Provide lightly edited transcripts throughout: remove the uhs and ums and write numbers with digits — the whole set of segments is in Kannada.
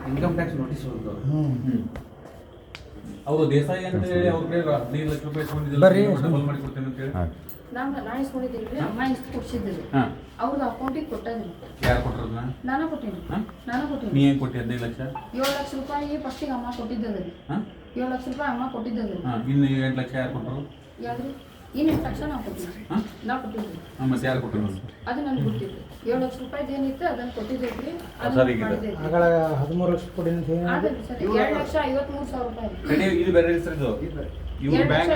ಇನ್ಕಮ್ ಟ್ಯಾಕ್ಸ್ ನೋಟಿಸ್ ಬಂತು. ಅವರು ದೇಸಾಯಿ ಅಂತ ಹೇಳಿ ಅವ್ರ ಕಡೆ 15 ಲಕ್ಷ ರೂಪಾಯಿ ಇಸ್ಕೊಂಡಿದ್ದಿಲ್ಲ, ಡಬಲ್ ಮಾಡಿ ಕೊಡ್ತೇನೆ ಅಂತ ಹೇಳಿ ನಾನು ಇಸ್ಕೊಂಡಿದ್ದಿಲ್ರಿ, ಅಮ್ಮ ಕೊಡ್ಸಿದ್ರಿ, ಅವ್ರದ್ದು ಅಕೌಂಟಿಗೆ ಕೊಟ್ಟದ್ರಿ. ಯಾರು ಕೊಟ್ಟರದ್ನ? ನಾನು ಕೊಟ್ಟೀನಿ. ನೀ ಏನು ಕೊಟ್ಟಿ? 15 ಲಕ್ಷ? 7 ಲಕ್ಷ ರೂಪಾಯಿ ಫಸ್ಟಿಗೆ ಅಮ್ಮ ಕೊಟ್ಟಿದ್ದದ್ರಿ. 7 ಲಕ್ಷ ರೂಪಾಯಿ ಅಮ್ಮ ಕೊಟ್ಟಿದ್ದದ್ರಿ. ಇನ್ನು 8 ಲಕ್ಷ ಯಾರು ಕೊಟ್ಟರು? ಯಾವ್ದ್ರಿ? ಇನ್ನು 8 ಲಕ್ಷ ನಾವು ಕೊಟ್ಟಿದ್ವಿ. ನಾವು ಕೊಟ್ಟಿದ್ವಿ. ಮತ್ತೆ ಯಾರು ಕೊಟ್ಟರು? ಅದು ನನಗೆ ಗೊತ್ತಿತ್ತು. 7 ಲಕ್ಷ ರೂಪಾಯಿ ಏನಿತ್ತು ಅದನ್ನು ಕೊಟ್ಟಿದ್ದೈತ್ರಿ. ಆಗಳ 13 ಲಕ್ಷ ಕೊಡಿ ಅಂತ ಹೇಳಿ. ಅದೇ ಸರ್ 2,53,000 ರೂಪಾಯಿ. ಇದು ಬೇರೆ ಹೆಸರು ಇದು. ಇವ್ರು ಬ್ಯಾಂಕ್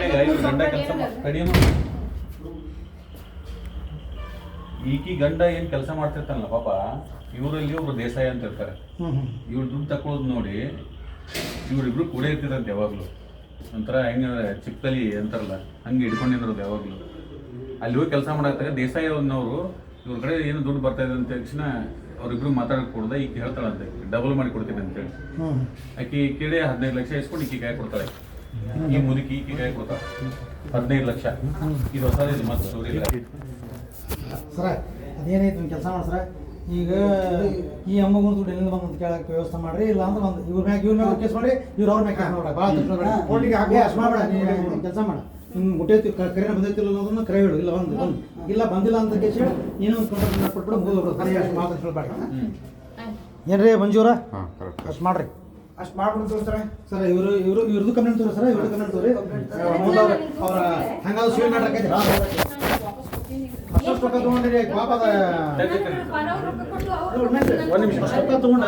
ಗಂಡ ಕೆಲಸ ಈಕಿ ಗಂಡ ಏನು ಕೆಲಸ ಮಾಡ್ತಿರ್ತಾನಲ್ಲ ಪಾಪ, ಇವರಲ್ಲಿ ಒಬ್ರು ದೇಸಾಯಿ ಅಂತ ಇರ್ತಾರೆ. ಇವ್ರು ದುಡ್ಡು ತಕೊಳ್ಳೋದು ನೋಡಿ ಇವರಿಬ್ರು ಕೂಡ ಇರ್ತಿದ್ರಂತೆ ಯಾವಾಗಲೂ. ಒಂಥರ ಹೆಂಗೆ ಚಿಕ್ಕಲಿ ಅಂತಾರಲ್ಲ ಹಂಗೆ ಹಿಡ್ಕೊಂಡಿರೋದು ಯಾವಾಗಲೂ. ಅಲ್ಲಿ ಹೋಗಿ ಕೆಲಸ ಮಾಡಾಕ್ತಾರೆ ದೇಸಾಯಿ ಅನ್ನೋರು. ಇವ್ರ ಕಡೆ ಏನು ದುಡ್ಡು ಬರ್ತಾ ಇದೆ ಅಂತ ತಕ್ಷಣ ಅವ್ರಿಬ್ರು ಮಾತಾಡಕ್ಕೆ ಕೊಡ್ದ ಈಕೆ ಹೇಳ್ತಾಳಂತೆ ಡಬಲ್ ಮಾಡಿ ಕೊಡ್ತೀನಿ ಅಂತೇಳಿ. ಆಕೆ ಕೇಳಿ 15 ಲಕ್ಷ ಇಸ್ಕೊಂಡು ಈಕೆ ಕೈ ಕೊಡ್ತಾಳೆ. ಈ ಮುದುಕಿ ಈಕೆ ಕೈ ಕೊಡ್ತಾಳೆ 15 ಲಕ್ಷ. ಇದು ಹೊಸದಿದೆ ಮತ್ತೆ ಸ್ಟೋರಿ ಇಲ್ಲ ಸರ. ಅದೇನೈತೆ ಒಂದು ಕೆಲಸ ಮಾಡಿ ಸರ, ಈಗ ಈ ಅಮ್ಮಗೂ ದುಡ್ಡು ಎಲ್ಲಿಂದ ಬಂದು ಕೇಳಕ್ಕೆ ವ್ಯವಸ್ಥೆ ಮಾಡ್ರಿ. ಇಲ್ಲ ಅಂದ್ರೆ ಒಂದು ಇವ್ರ ಮ್ಯಾಗ ಕೇಸ್ ಮಾಡಿ, ಇವ್ರು ಅವ್ರ ಮ್ಯಾಗ ಕೇಸ್ ಮಾಡ್ಬೇಡ. ಭಾಳ ಕೋರ್ಟಿಗೆ ಹಾಕಿ ಅಷ್ಟು ಮಾಡಬೇಡ. ನೀವು ಕೆಲಸ ಮಾಡ, ಹಿಂಗೆ ಮುಟ್ಟೈತಿ ಕರೆನ ಬಂದೈತಿಲ್ಲ ಅನ್ನೋದನ್ನ ಕರೆ ಹೇಳು. ಇಲ್ಲ ಒಂದು ಇಲ್ಲ ಬಂದಿಲ್ಲ ಅಂತ ಕೇಸ್ ಹೇಳಿ ಏನೋ ಒಂದು ಕಾಂಟ್ರಾಕ್ಟ್ ಕೊಟ್ಬಿಟ್ಟು ಮುಗಿದೋಗ್ಬಿಡು. ಕರೆ ಅಷ್ಟು ಮಾತು ಹೇಳ್ಬೇಡ. ಏನ್ರಿ ಮಂಜೂರ ಅಷ್ಟು ಮಾಡ್ರಿ. ಅಷ್ಟು ಮಾಡ್ಬಿಡ್ತೀವಿ ಸರ. ಸರ್ ಇವ್ರದ್ದು ಕಂಪ್ಲೇಂಟ್ ತೋರಿ ಸರ್. ಇವ್ರದ್ದು ಕಂಪ್ಲೇಂಟ್ ತೋರಿ. ಅವ್ರ ಹಂಗಾದ್ರು ಸ್ವೀಟ್ ಮಾಡ್ರಕೈತಿ ಅಷ್ಟು ರೊಕ್ಕ ತೊಗೊಂಡಿರಿ ಪಾಪದ. ರೊಕ್ಕ ತೊಗೊಂಡ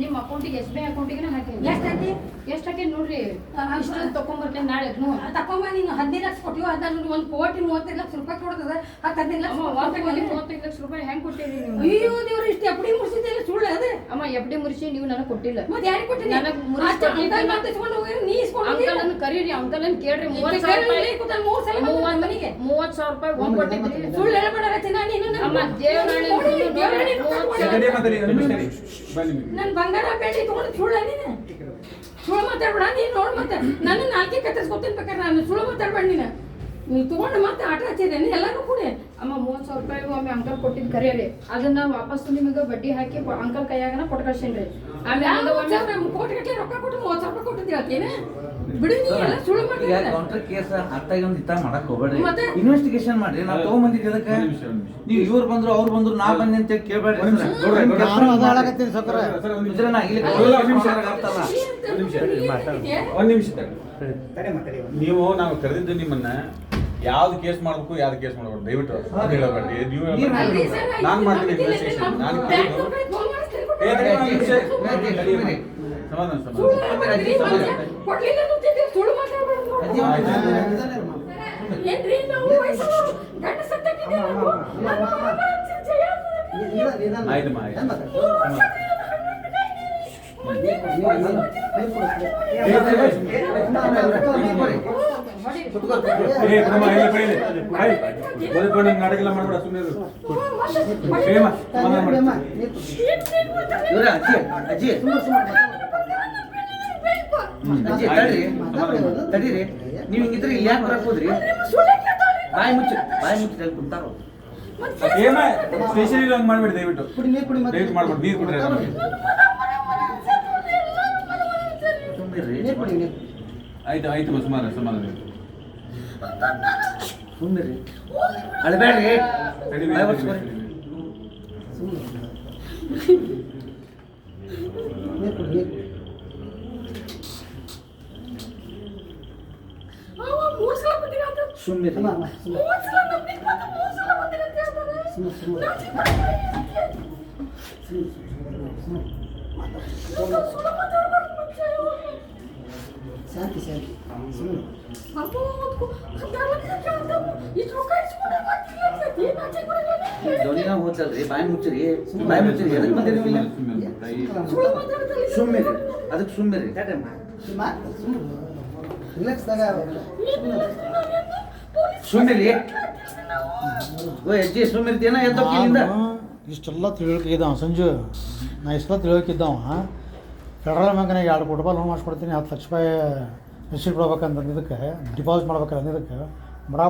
ನಿಮ್ಮ ಅಕೌಂಟಿಗೆ ಎಸ್ ಬಿ ಐ ಅಕೌಂಟಿಗೆ ಹಾಕಿ ಎಷ್ಟು ಹಾಕಿ ನೋಡ್ರಿ. ಇಷ್ಟು ತಗೊಂಡ್ಬರ್ತೇನೆ ನಾಳೆ ತಕೊಂಬ. ನೀನು 15 ಲಕ್ಷ ಕೊಟ್ಟಿವಿ, ಅದ್ರಲ್ಲಿ 1,35 ಲಕ್ಷ ರೂಪಾಯಿ ಕೊಡ್ತದ. 15 ಲಕ್ಷ 35 ಲಕ್ಷ ರೂಪಾಯಿ ಹೆಂಗ್ ಕೊಟ್ಟಿರಿ ನೀವು? ಅಯ್ಯೋ ದೇವ್ರ, ಇಷ್ಟು ಎಫ್ ಡಿ ಮುರಿಸಿದ್ದೆಲ್ಲ ಸುಳ್ಳು ಅದೇ. ಅಮ್ಮ ಎಫ್ ಡಿ ಮುರಿಸಿ ನೀವು ನನಗೆ ಕೊಟ್ಟಿಲ್ಲ. ಮತ್ತೆ ಯಾರಿಗೆ ಕೊಟ್ಟಿನಿ? ನನಗೆ ನೀ ಇಸ್ಕೊಂಡು ಅಂಕಲ್ ಕರೀರಿ. ಅಂಕಲ್ ಕೇಳ್ರಿ. 30,000 ರೂಪಾಯಿ ಒಂದ್ ಕೊಟ್ಟಿದ್ರಿ. ಸುಳ್ಳು ಹೇಳ್ಬೇಡ ನೀನು. ಅಮ್ಮ ನನ್ ಬಂಗಾರ ಬೆಳ್ಳಿ ತಗೊಂಡು ಸುಳ್ಳ ನೀನು. ಸುಳ್ಳು ಮಾತಾಡ್ಬೇಡ ನೀನು. ನೋಡ್ ಮತ್ತೆ ನನ್ನ 4 ಕತ್ತರಿಸ್ಕೊತೀನಿ ಬೇಕಾದ್ರೆ. ನಾನು ಸುಳ್ಳು ಮಾತಾಡ್ಬೇಡ ನೀನು ತಗೊಂಡು ಮತ್ತೆ ಆಟ ಹಚ್ಚಿದ್ದೇನೆ ಎಲ್ಲರೂ ಕೂಡ. ಅಮ್ಮ 30,000 ರೂಪಾಯಿ ಒಮ್ಮೆ ಅಂಕಲ್ ಕೊಟ್ಟಿದ್ದು ಕರೆಯರಿ. ಅದನ್ನ ವಾಪಸ್ ನಿಮಗೆ ಬಡ್ಡಿ ಹಾಕಿ ಅಂಕಲ್ ಕೈಯಾಗನ ಕೊಟ್ಟು ಕಳ್ಸೇನ್ರಿ. ಆಮೇಲೆ ಕೋಟಿ ಗಟ್ಟಲೆ ರೊಕ್ಕ ಕೊಟ್ಟು 30,000 ರೂಪಾಯಿ ಕೊಟ್ಟಿದ್ದೆ ಹೇಳ್ತೀನಿ. ಬಿಡು ನೀ ಎಲ್ಲ ಸುಳ್ಳು ಮಾಡ್ತೀವಿ. ಕೌಂಟರ್ ಕೇಸ್ ಅತ್ತಾಗಿ ಒಂದು ಇತ್ತ ಮಾಡಕ್ ಹೋಗ್ಬೇಡ್ರಿ. ಇನ್ವೆಸ್ಟಿಗೇಷನ್ ಮಾಡ್ರಿ. ನಾವು ತಗೊಂಬಂದಿದ್ದೆ ಅದಕ್ಕೆ. ನೀವು ಇವ್ರು ಬಂದ್ರು ಅವ್ರು ಬಂದ್ರು ನಾ ಬಂದೆ ಅಂತ ಕೇಳ್ಬೇಡ್ರಿ. ಇಲ್ಲಿ ಒಂದ್ ನಿಮಿಷ ನೀವು ನಾವು ಕರೆದಿದ್ದು ನಿಮ್ಮನ್ನ ಯಾವ್ದು ಕೇಸ್ ಮಾಡ್ಬೇಕು ಯಾವ್ದು ಕೇಸ್ ಮಾಡ್ಬೇಕು ದಯವಿಟ್ಟು ಅದು ಹೇಳಬೇಡ್ರಿ. ನೀವು ನಾನು ಮಾಡ್ತೀನಿ ಇನ್ವೆಸ್ಟಿಗೇಷನ್. ನಾನು ಸಮಾಧಾನ ಆಯ್ತು ನಾಟಕ ಎಲ್ಲ ಮಾಡ್ಬೇಡ ಸುಮ್ಮನೆ. ತಡೀರಿ. ನೀವು ಹಿಂಗಿದ್ರೆ ಇಲ್ಲಿ ಯಾಕೆ ಬರಕ್ ಹೋದ್ರಿ? ಬಾಯಿ ಮುಚ್ಚಿ ಕುಂತಾರೋ. ಸ್ಟೇಷನ್ ಹಂಗೆ ಮಾಡ್ಬೇಡಿ ದಯವಿಟ್ಟು. ದಯವಿಟ್ಟು ಮಾಡ್ಬೇಡಿ. ನೀರು ಕುಡ್ರಿ. ಆಯ್ತು ಸಮಾಧಾನ ಸುಮ್ಮನೆ ಅಳಬೇಡ್ರಿ. ಶಾಂತಿ ಧ್ವನಿನ ಹೋಗ್ತಲ್ರಿ. ಬಾಯಿ ಮುಚ್ಚಿರಿ ಎದಕ್ಕೆ ಬಂದಿರಿ? ಸುಮ್ಮನೆ ಅದಕ್ಕೆ ಸುಮ್ಮನೆ ಸುಮ್ಮನೆ ಹೆಜ್ಜೆ ಸುಮ್ಮಿರ್ತೀನ ಎದ್ದೋಕಿಂದ. ಇಷ್ಟೆಲ್ಲ ತಿಳುವಳಿಕೆ ಇದ್ದಾವ ಸಂಜು. ನಾ ಇಷ್ಟೆಲ್ಲ ತಿಳುವಳಿಕೆ ಇದ್ದಾವ. ಫೆಡ್ರಲ್ ಬ್ಯಾಂಕ್ನಾಗ 2 ಕೋಟಿ ರೂಪಾಯಿ ಲೋನ್ ಮಾಡಿಸ್ಕೊಡ್ತೀನಿ, 10 ಲಕ್ಷ ರೂಪಾಯಿ ರಿಸೀಟ್ ಕೊಡ್ಬೇಕಂತ ಇದಕ್ಕೆ ಡಿಪಾಸಿಟ್ ಮಾಡ್ಬೇಕಂತ ಇದಕ್ಕೆ ಬಡ